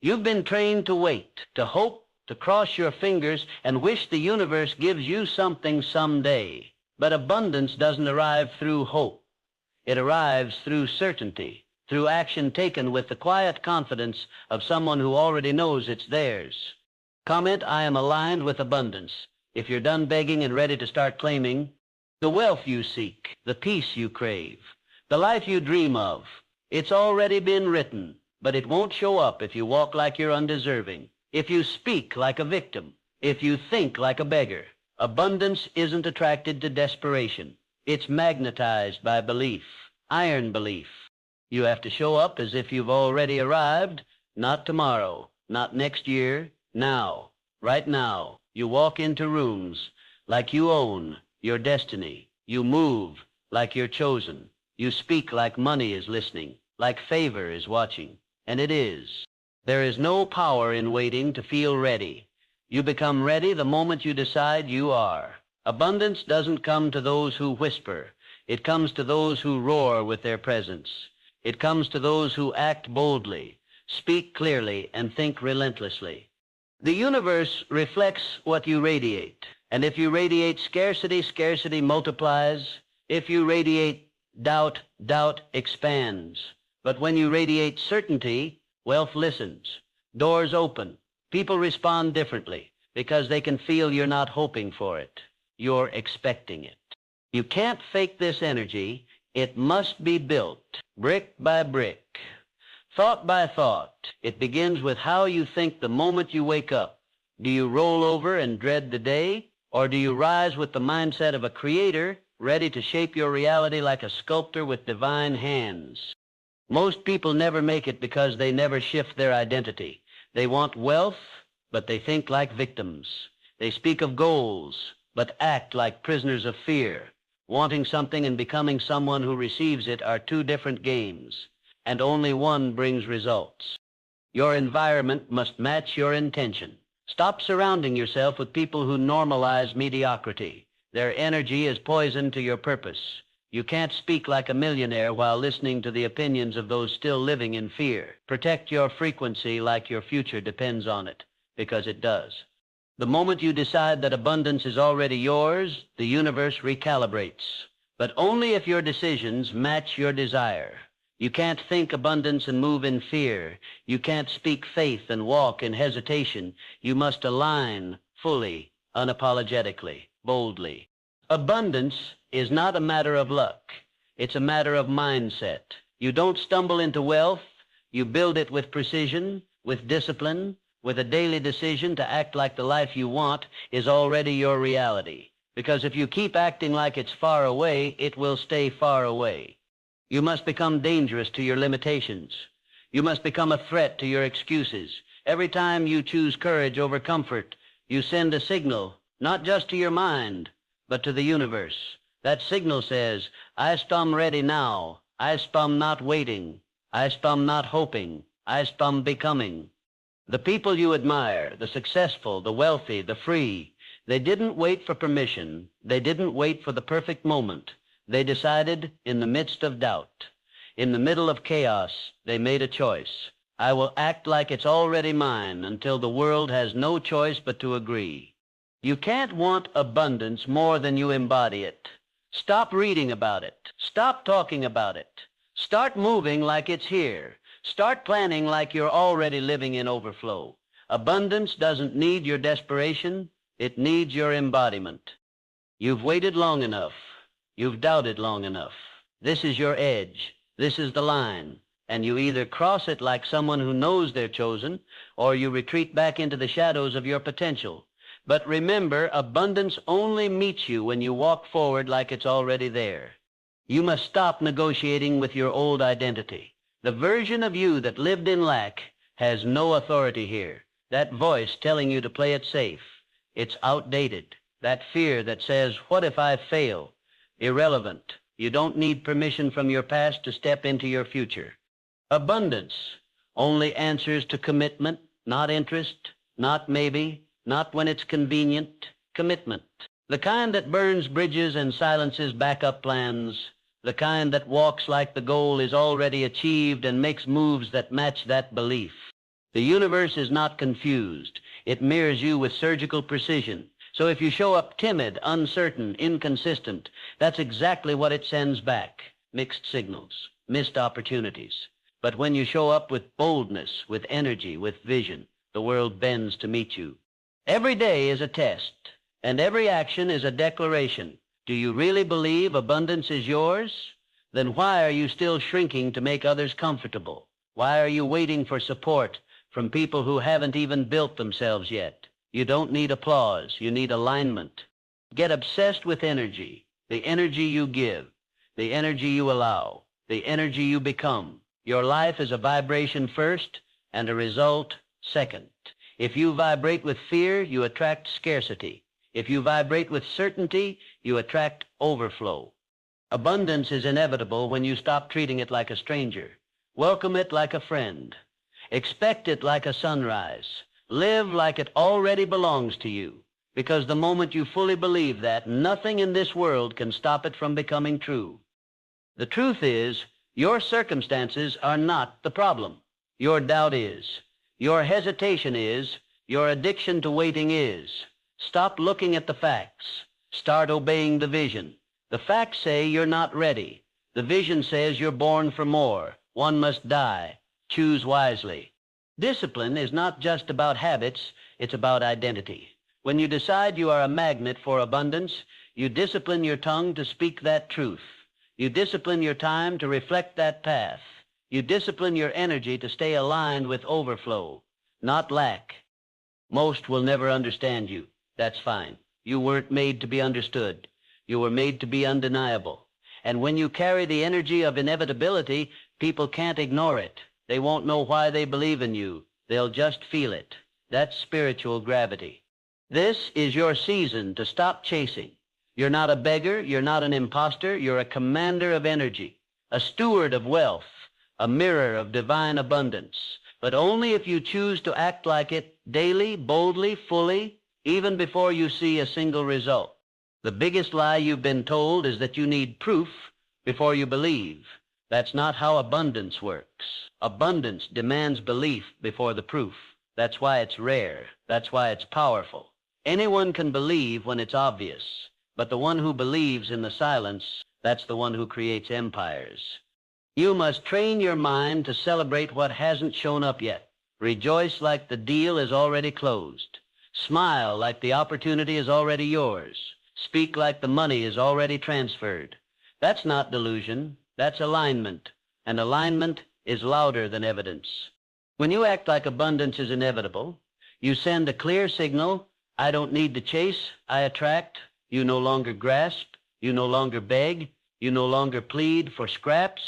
You've been trained to wait, to hope, to cross your fingers and wish the universe gives you something someday. But abundance doesn't arrive through hope. It arrives through certainty, through action taken with the quiet confidence of someone who already knows it's theirs. Comment, I am aligned with abundance. If you're done begging and ready to start claiming the wealth you seek, the peace you crave, the life you dream of, it's already been written, but it won't show up if you walk like you're undeserving, if you speak like a victim, if you think like a beggar. Abundance isn't attracted to desperation. It's magnetized by belief, iron belief. You have to show up as if you've already arrived, not tomorrow, not next year, now, right now. You walk into rooms like you own your destiny. You move like you're chosen. You speak like money is listening, like favor is watching. And it is. There is no power in waiting to feel ready. You become ready the moment you decide you are. Abundance doesn't come to those who whisper. It comes to those who roar with their presence. It comes to those who act boldly, speak clearly, and think relentlessly. The universe reflects what you radiate. And if you radiate scarcity, scarcity multiplies. If you radiate doubt, doubt expands. But when you radiate certainty, wealth listens. Doors open. People respond differently because they can feel you're not hoping for it. You're expecting it. You can't fake this energy. It must be built, brick by brick, thought by thought. It begins with how you think the moment you wake up. Do you roll over and dread the day? Or do you rise with the mindset of a creator, ready to shape your reality like a sculptor with divine hands? Most people never make it because they never shift their identity. They want wealth, but they think like victims. They speak of goals, but act like prisoners of fear. Wanting something and becoming someone who receives it are two different games, and only one brings results. Your environment must match your intention. Stop surrounding yourself with people who normalize mediocrity. Their energy is poison to your purpose. You can't speak like a millionaire while listening to the opinions of those still living in fear. Protect your frequency like your future depends on it, because it does. The moment you decide that abundance is already yours, the universe recalibrates. But only if your decisions match your desire. You can't think abundance and move in fear. You can't speak faith and walk in hesitation. You must align fully, unapologetically, boldly. Abundance is not a matter of luck. It's a matter of mindset. You don't stumble into wealth. You build it with precision, with discipline, with a daily decision to act like the life you want is already your reality. Because if you keep acting like it's far away, it will stay far away. You must become dangerous to your limitations. You must become a threat to your excuses. Every time you choose courage over comfort, you send a signal, not just to your mind, but to the universe. That signal says, I spam ready now. I spam not waiting. I spam not hoping. I spam becoming. The people you admire, the successful, the wealthy, the free, they didn't wait for permission. They didn't wait for the perfect moment. They decided in the midst of doubt. In the middle of chaos, they made a choice. I will act like it's already mine until the world has no choice but to agree. You can't want abundance more than you embody it. Stop reading about it. Stop talking about it. Start moving like it's here. Start planning like you're already living in overflow. Abundance doesn't need your desperation. It needs your embodiment. You've waited long enough. You've doubted long enough. This is your edge. This is the line. And you either cross it like someone who knows they're chosen, or you retreat back into the shadows of your potential. But remember, abundance only meets you when you walk forward like it's already there. You must stop negotiating with your old identity. The version of you that lived in lack has no authority here. That voice telling you to play it safe, it's outdated. That fear that says, what if I fail? Irrelevant. You don't need permission from your past to step into your future. Abundance only answers to commitment, not interest, not maybe, not when it's convenient. Commitment. The kind that burns bridges and silences backup plans. The kind that walks like the goal is already achieved and makes moves that match that belief. The universe is not confused. It mirrors you with surgical precision. So if you show up timid, uncertain, inconsistent, that's exactly what it sends back. Mixed signals, missed opportunities. But when you show up with boldness, with energy, with vision, the world bends to meet you. Every day is a test, and every action is a declaration. Do you really believe abundance is yours? Then why are you still shrinking to make others comfortable? Why are you waiting for support from people who haven't even built themselves yet? You don't need applause. You need alignment. Get obsessed with energy, the energy you give, the energy you allow, the energy you become. Your life is a vibration first and a result second. If you vibrate with fear, you attract scarcity. If you vibrate with certainty, you attract overflow. Abundance is inevitable when you stop treating it like a stranger. Welcome it like a friend. Expect it like a sunrise. Live like it already belongs to you, because the moment you fully believe that, nothing in this world can stop it from becoming true. The truth is, your circumstances are not the problem. Your doubt is. Your hesitation is. Your addiction to waiting is. Stop looking at the facts. Start obeying the vision. The facts say you're not ready. The vision says you're born for more. One must die. Choose wisely. Discipline is not just about habits, it's about identity. When you decide you are a magnet for abundance, you discipline your tongue to speak that truth. You discipline your time to reflect that path. You discipline your energy to stay aligned with overflow, not lack. Most will never understand you. That's fine. You weren't made to be understood. You were made to be undeniable. And when you carry the energy of inevitability, people can't ignore it. They won't know why they believe in you. They'll just feel it. That's spiritual gravity. This is your season to stop chasing. You're not a beggar. You're not an imposter. You're a commander of energy, a steward of wealth, a mirror of divine abundance. But only if you choose to act like it daily, boldly, fully, even before you see a single result. The biggest lie you've been told is that you need proof before you believe. That's not how abundance works. Abundance demands belief before the proof. That's why it's rare. That's why it's powerful. Anyone can believe when it's obvious, but the one who believes in the silence, that's the one who creates empires. You must train your mind to celebrate what hasn't shown up yet. Rejoice like the deal is already closed. Smile like the opportunity is already yours. Speak like the money is already transferred. That's not delusion. That's alignment, and alignment is louder than evidence. When you act like abundance is inevitable, you send a clear signal. I don't need to chase, I attract. You no longer grasp, you no longer beg, you no longer plead for scraps.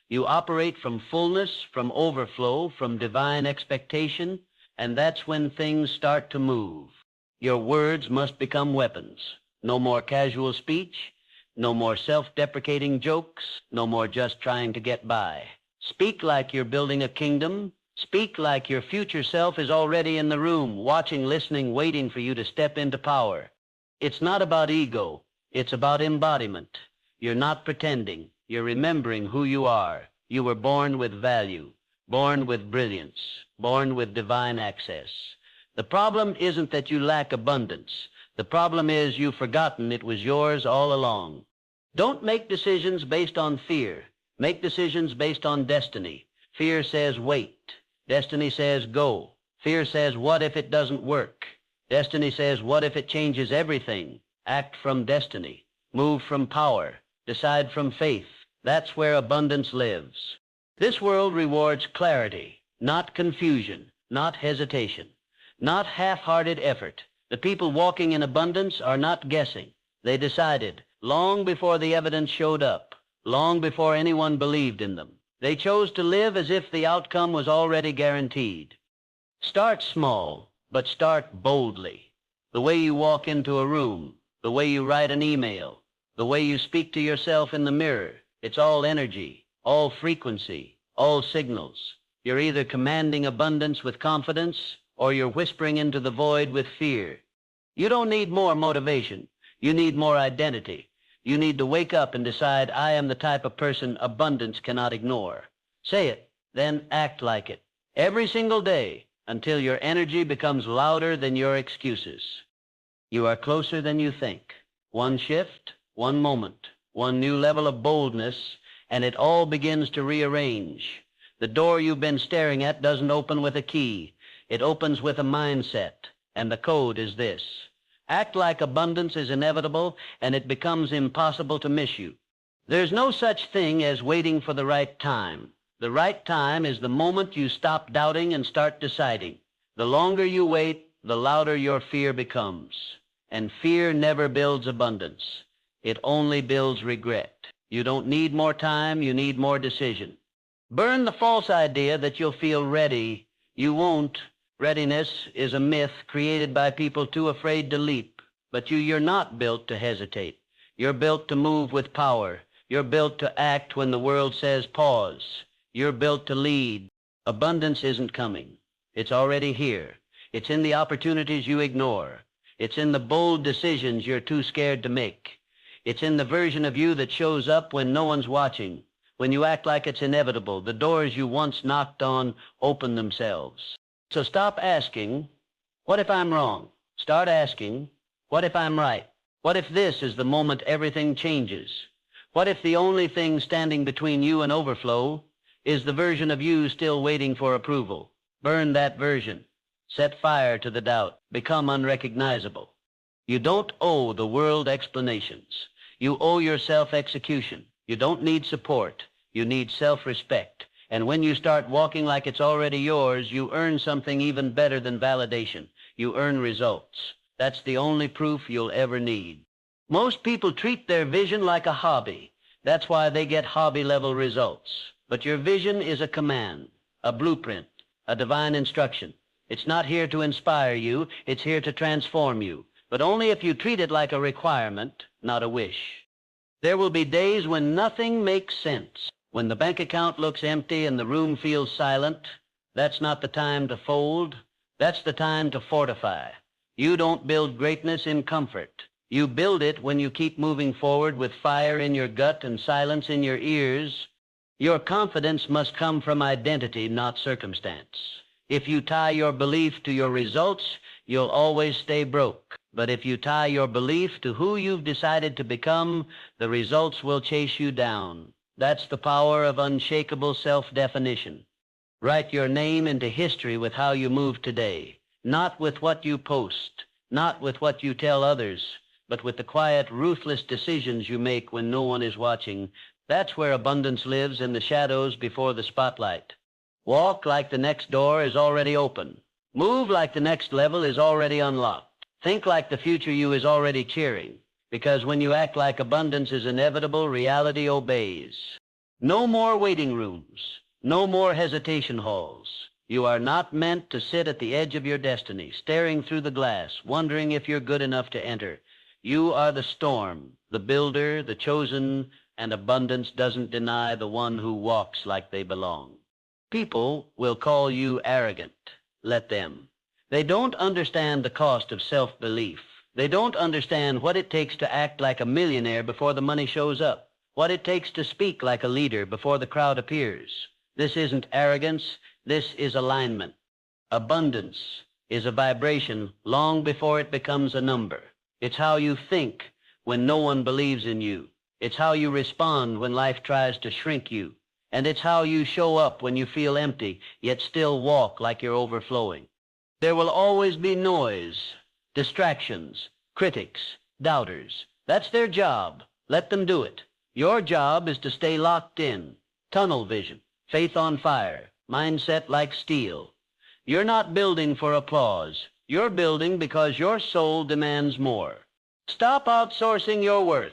You operate from fullness, from overflow, from divine expectation, and that's when things start to move. Your words must become weapons. No more casual speech. No more self-deprecating jokes. No more just trying to get by. Speak like you're building a kingdom. Speak like your future self is already in the room, watching, listening, waiting for you to step into power. It's not about ego. It's about embodiment. You're not pretending. You're remembering who you are. You were born with value, born with brilliance, born with divine access. The problem isn't that you lack abundance. The problem is you've forgotten it was yours all along. Don't make decisions based on fear. Make decisions based on destiny. Fear says wait. Destiny says go. Fear says what if it doesn't work? Destiny says what if it changes everything? Act from destiny. Move from power. Decide from faith. That's where abundance lives. This world rewards clarity, not confusion, not hesitation, not half-hearted effort. The people walking in abundance are not guessing. They decided long before the evidence showed up, long before anyone believed in them. They chose to live as if the outcome was already guaranteed. Start small, but start boldly. The way you walk into a room, the way you write an email, the way you speak to yourself in the mirror, it's all energy, all frequency, all signals. You're either commanding abundance with confidence, or you're whispering into the void with fear. You don't need more motivation. You need more identity. You need to wake up and decide, I am the type of person abundance cannot ignore. Say it, then act like it. every single day until your energy becomes louder than your excuses. You are closer than you think. One shift, one moment, one new level of boldness, and it all begins to rearrange. The door you've been staring at doesn't open with a key. It opens with a mindset, and the code is this. Act like abundance is inevitable, and it becomes impossible to miss you. There's no such thing as waiting for the right time. The right time is the moment you stop doubting and start deciding. The longer you wait, the louder your fear becomes. And fear never builds abundance. It only builds regret. You don't need more time, you need more decision. Burn the false idea that you'll feel ready. You won't. Readiness is a myth created by people too afraid to leap. But you're not built to hesitate. You're built to move with power. You're built to act when the world says pause. You're built to lead. Abundance isn't coming. It's already here. It's in the opportunities you ignore. It's in the bold decisions you're too scared to make. It's in the version of you that shows up when no one's watching. When you act like it's inevitable, the doors you once knocked on open themselves. So stop asking, what if I'm wrong? Start asking, what if I'm right? What if this is the moment everything changes? What if the only thing standing between you and overflow is the version of you still waiting for approval? Burn that version. Set fire to the doubt. Become unrecognizable. You don't owe the world explanations. You owe yourself execution. You don't need support. You need self-respect. And when you start walking like it's already yours, you earn something even better than validation. You earn results. That's the only proof you'll ever need. Most people treat their vision like a hobby. That's why they get hobby-level results. But your vision is a command, a blueprint, a divine instruction. It's not here to inspire you. It's here to transform you. But only if you treat it like a requirement, not a wish. There will be days when nothing makes sense. When the bank account looks empty and the room feels silent, that's not the time to fold. That's the time to fortify. You don't build greatness in comfort. You build it when you keep moving forward with fire in your gut and silence in your ears. Your confidence must come from identity, not circumstance. If you tie your belief to your results, you'll always stay broke. But if you tie your belief to who you've decided to become, the results will chase you down. That's the power of unshakable self-definition. Write your name into history with how you move today, not with what you post, not with what you tell others, but with the quiet, ruthless decisions you make when no one is watching. That's where abundance lives, in the shadows before the spotlight. Walk like the next door is already open. Move like the next level is already unlocked. Think like the future you is already cheering. Because when you act like abundance is inevitable, reality obeys. No more waiting rooms. No more hesitation halls. You are not meant to sit at the edge of your destiny, staring through the glass, wondering if you're good enough to enter. You are the storm, the builder, the chosen, and abundance doesn't deny the one who walks like they belong. People will call you arrogant. Let them. They don't understand the cost of self-belief. They don't understand what it takes to act like a millionaire before the money shows up, what it takes to speak like a leader before the crowd appears. This isn't arrogance, this is alignment. Abundance is a vibration long before it becomes a number. It's how you think when no one believes in you. It's how you respond when life tries to shrink you. And it's how you show up when you feel empty, yet still walk like you're overflowing. There will always be noise, distractions, critics, doubters. That's their job. Let them do it. Your job is to stay locked in. Tunnel vision, faith on fire, mindset like steel. You're not building for applause. You're building because your soul demands more. Stop outsourcing your worth.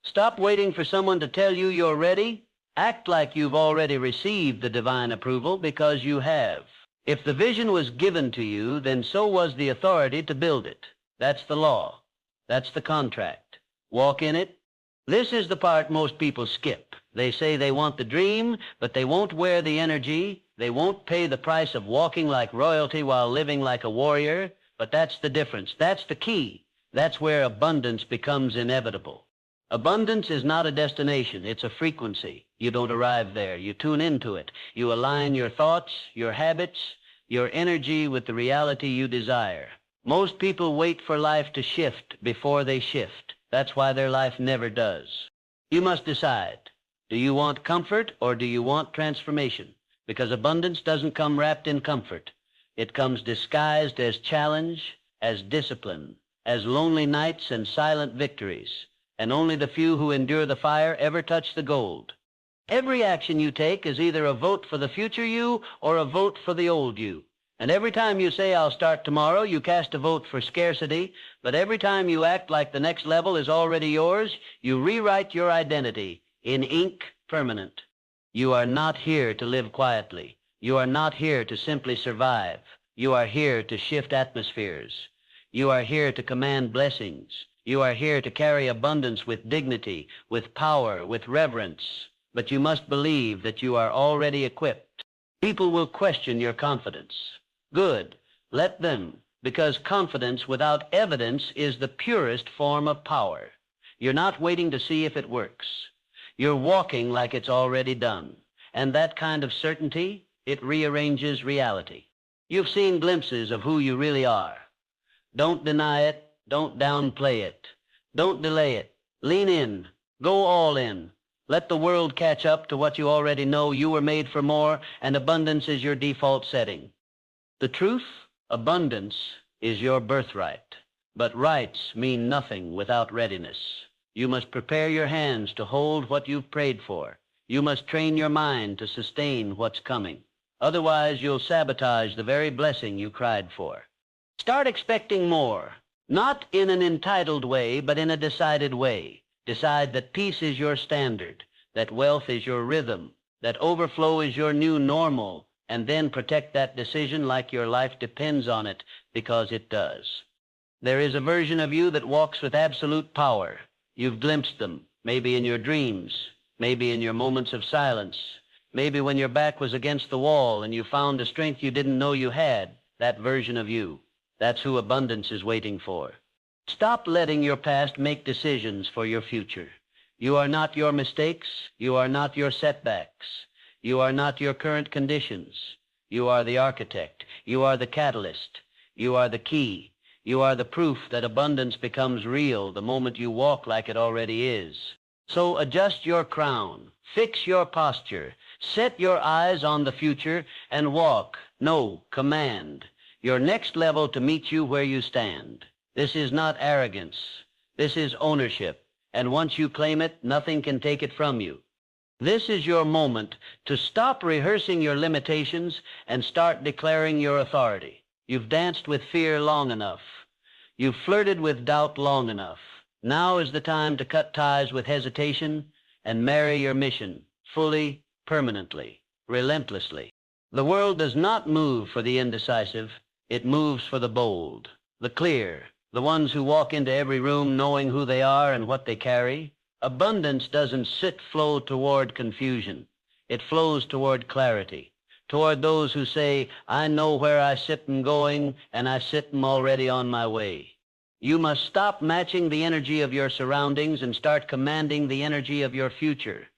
Stop waiting for someone to tell you you're ready. Act like you've already received the divine approval, because you have. If the vision was given to you, then so was the authority to build it. That's the law. That's the contract. Walk in it. This is the part most people skip. They say they want the dream, but they won't wear the energy. They won't pay the price of walking like royalty while living like a warrior. But that's the difference. That's the key. That's where abundance becomes inevitable. Abundance is not a destination, it's a frequency. You don't arrive there, you tune into it. You align your thoughts, your habits, your energy with the reality you desire. Most people wait for life to shift before they shift. That's why their life never does. You must decide. Do you want comfort or do you want transformation? Because abundance doesn't come wrapped in comfort. It comes disguised as challenge, as discipline, as lonely nights and silent victories. And only the few who endure the fire ever touch the gold. Every action you take is either a vote for the future you or a vote for the old you. And every time you say, I'll start tomorrow, you cast a vote for scarcity. But every time you act like the next level is already yours, you rewrite your identity in ink permanent. You are not here to live quietly. You are not here to simply survive. You are here to shift atmospheres. You are here to command blessings. You are here to carry abundance with dignity, with power, with reverence. But you must believe that you are already equipped. People will question your confidence. Good. Let them, because confidence without evidence is the purest form of power. You're not waiting to see if it works. You're walking like it's already done. And that kind of certainty, it rearranges reality. You've seen glimpses of who you really are. Don't deny it. Don't downplay it. Don't delay it. Lean in. Go all in. Let the world catch up to what you already know. You were made for more, and abundance is your default setting. The truth? Abundance is your birthright. But rights mean nothing without readiness. You must prepare your hands to hold what you've prayed for. You must train your mind to sustain what's coming. Otherwise, you'll sabotage the very blessing you cried for. Start expecting more. Not in an entitled way, but in a decided way. Decide that peace is your standard, that wealth is your rhythm, that overflow is your new normal, and then protect that decision like your life depends on it, because it does. There is a version of you that walks with absolute power. You've glimpsed them, maybe in your dreams, maybe in your moments of silence, maybe when your back was against the wall and you found a strength you didn't know you had, that version of you. That's who abundance is waiting for. Stop letting your past make decisions for your future. You are not your mistakes. You are not your setbacks. You are not your current conditions. You are the architect. You are the catalyst. You are the key. You are the proof that abundance becomes real the moment you walk like it already is. So adjust your crown. Fix your posture. Set your eyes on the future and walk. No, command. Your next level to meet you where you stand. This is not arrogance. This is ownership. And once you claim it, nothing can take it from you. This is your moment to stop rehearsing your limitations and start declaring your authority. You've danced with fear long enough. You've flirted with doubt long enough. Now is the time to cut ties with hesitation and marry your mission fully, permanently, relentlessly. The world does not move for the indecisive. It moves for the bold, the clear, the ones who walk into every room knowing who they are and what they carry. Abundance doesn't flow toward confusion. It flows toward clarity, toward those who say, I know where I sit and going, and I sit and already on my way. You must stop matching the energy of your surroundings and start commanding the energy of your future.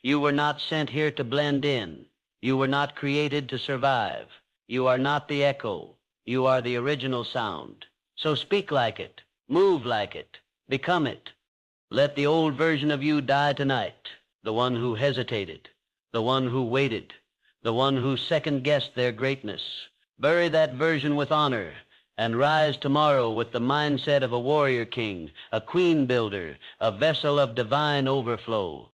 You were not sent here to blend in. You were not created to survive. You are not the echo. You are the original sound. So speak like it, move like it, become it. Let the old version of you die tonight, the one who hesitated, the one who waited, the one who second-guessed their greatness. Bury that version with honor and rise tomorrow with the mindset of a warrior king, a queen builder, a vessel of divine overflow.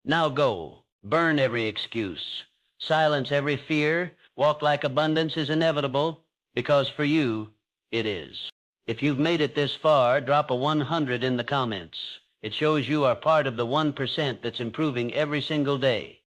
Now go, burn every excuse, silence every fear, walk like abundance is inevitable, because for you, it is. If you've made it this far, drop a 100 in the comments. It shows you are part of the 1% that's improving every single day.